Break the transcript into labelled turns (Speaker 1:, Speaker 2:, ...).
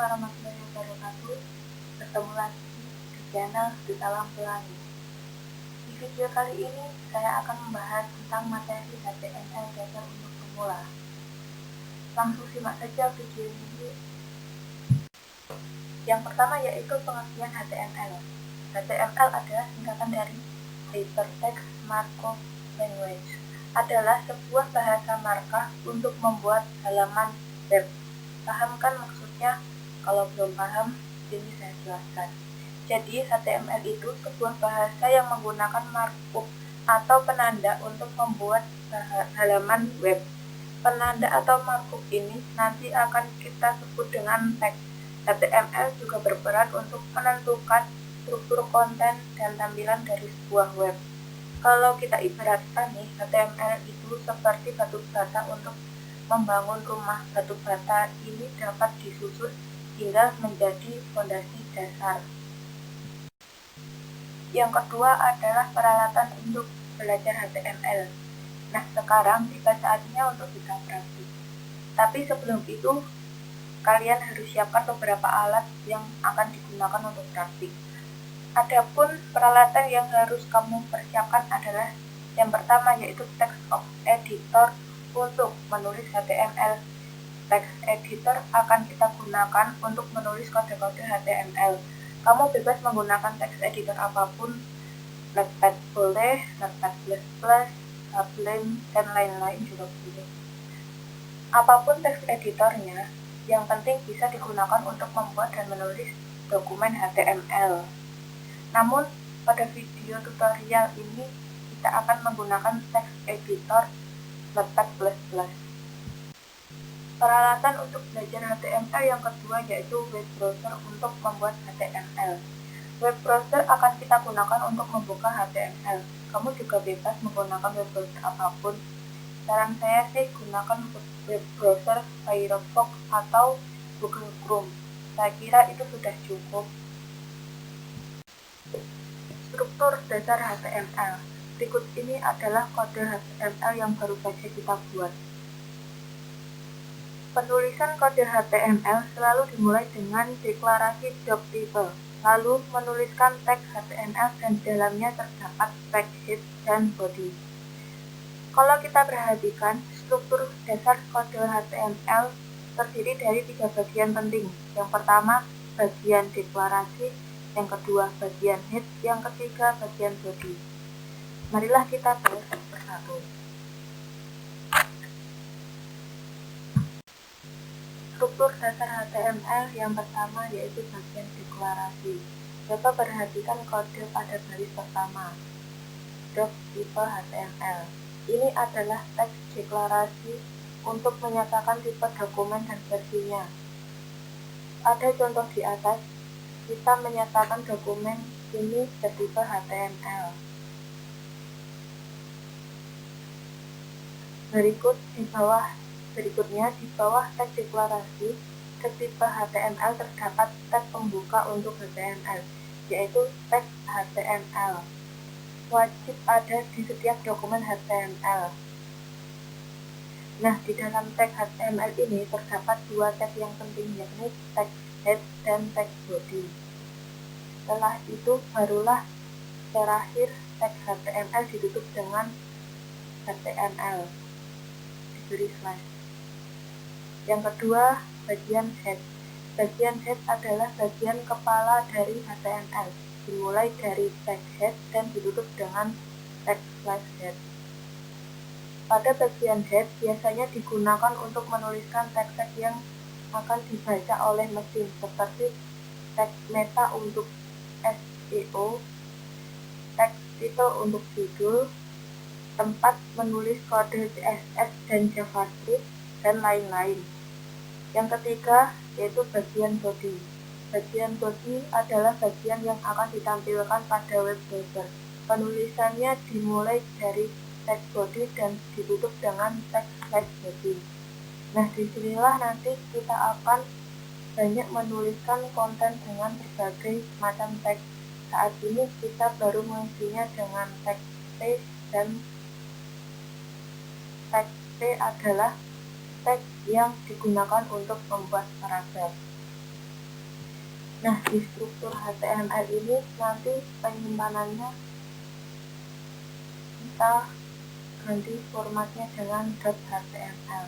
Speaker 1: warahmatullahi wabarakatuh. Bertemu lagi di channel Di Alam Pelangi. Di video kali ini saya akan membahas tentang materi HTML dasar untuk pemula. Langsung simak saja video ini. Yang pertama yaitu pengertian HTML. HTML adalah singkatan dari Hypertext Markup Language. Adalah sebuah bahasa markah untuk membuat halaman web. Paham kan maksudnya? Kalau belum paham, ini saya jelaskan. Jadi HTML itu sebuah bahasa yang menggunakan markup atau penanda untuk membuat halaman web. Penanda atau markup ini nanti akan kita sebut dengan tag. HTML juga berperan untuk menentukan struktur konten dan tampilan dari sebuah web. Kalau kita ibaratkan nih, HTML itu seperti batu bata untuk membangun rumah. Batu bata ini dapat disusun hingga menjadi fondasi dasar. Yang kedua adalah peralatan untuk belajar HTML. Nah, sekarang tiba saatnya untuk kita praktik. Tapi sebelum itu, kalian harus siapkan beberapa alat yang akan digunakan untuk praktik. Adapun peralatan yang harus kamu persiapkan adalah yang pertama yaitu text editor untuk menulis HTML. Text editor akan kita gunakan untuk menulis kode-kode HTML. Kamu bebas menggunakan text editor apapun, Notepad boleh, Notepad++, Sublime, dan lain-lain juga boleh. Apapun text editornya, yang penting bisa digunakan untuk membuat dan menulis dokumen HTML. Namun, pada video tutorial ini, kita akan menggunakan text editor Notepad++. Peralatan untuk belajar HTML yang kedua yaitu web browser untuk membuat HTML. Web browser akan kita gunakan untuk membuka HTML. Kamu juga bebas menggunakan web browser apapun. Saran saya sih gunakan web browser Firefox atau Google Chrome. Saya kira itu sudah cukup. Struktur dasar HTML. Berikut ini adalah kode HTML yang baru saja kita buat. Penulisan kode HTML selalu dimulai dengan deklarasi doc title, lalu menuliskan tag HTML dan di dalamnya terdapat tag head dan body. Kalau kita perhatikan, struktur dasar kode HTML terdiri dari 3 bagian penting. Yang pertama, bagian deklarasi, yang kedua bagian head, yang ketiga bagian body. Marilah kita bahas satu persatu. Struktur dasar HTML yang pertama yaitu bagian deklarasi. Coba perhatikan kode pada baris pertama, doc tipe HTML. Ini adalah teks deklarasi untuk menyatakan tipe dokumen dan versinya. Ada contoh di atas, kita menyatakan dokumen ini bertipe HTML. Berikutnya di bawah tag deklarasi tipe HTML terdapat tag pembuka untuk HTML, yaitu tag HTML. Wajib ada di setiap dokumen HTML. Nah, di dalam tag HTML ini terdapat 2 tag yang penting, yakni tag head dan tag body. Setelah itu barulah terakhir tag HTML ditutup dengan HTML diberi slash. Yang kedua, bagian head. Bagian head adalah bagian kepala dari HTML, dimulai dari tag head dan ditutup dengan tag slash head. Pada bagian head biasanya digunakan untuk menuliskan tag-tag yang akan dibaca oleh mesin, seperti tag meta untuk SEO, tag title untuk judul, tempat menulis kode CSS dan JavaScript, dan lain-lain. Yang ketiga yaitu bagian body. Bagian body adalah bagian yang akan ditampilkan pada web browser. Penulisannya dimulai dari tag body dan ditutup dengan tag slash body. Nah, disinilah nanti kita akan banyak menuliskan konten dengan berbagai macam tag. Saat ini kita baru mengisinya dengan tag T, dan tag T adalah tag yang digunakan untuk membuat paragraf. Nah, di struktur HTML ini nanti penyimpanannya kita ganti formatnya dengan .html.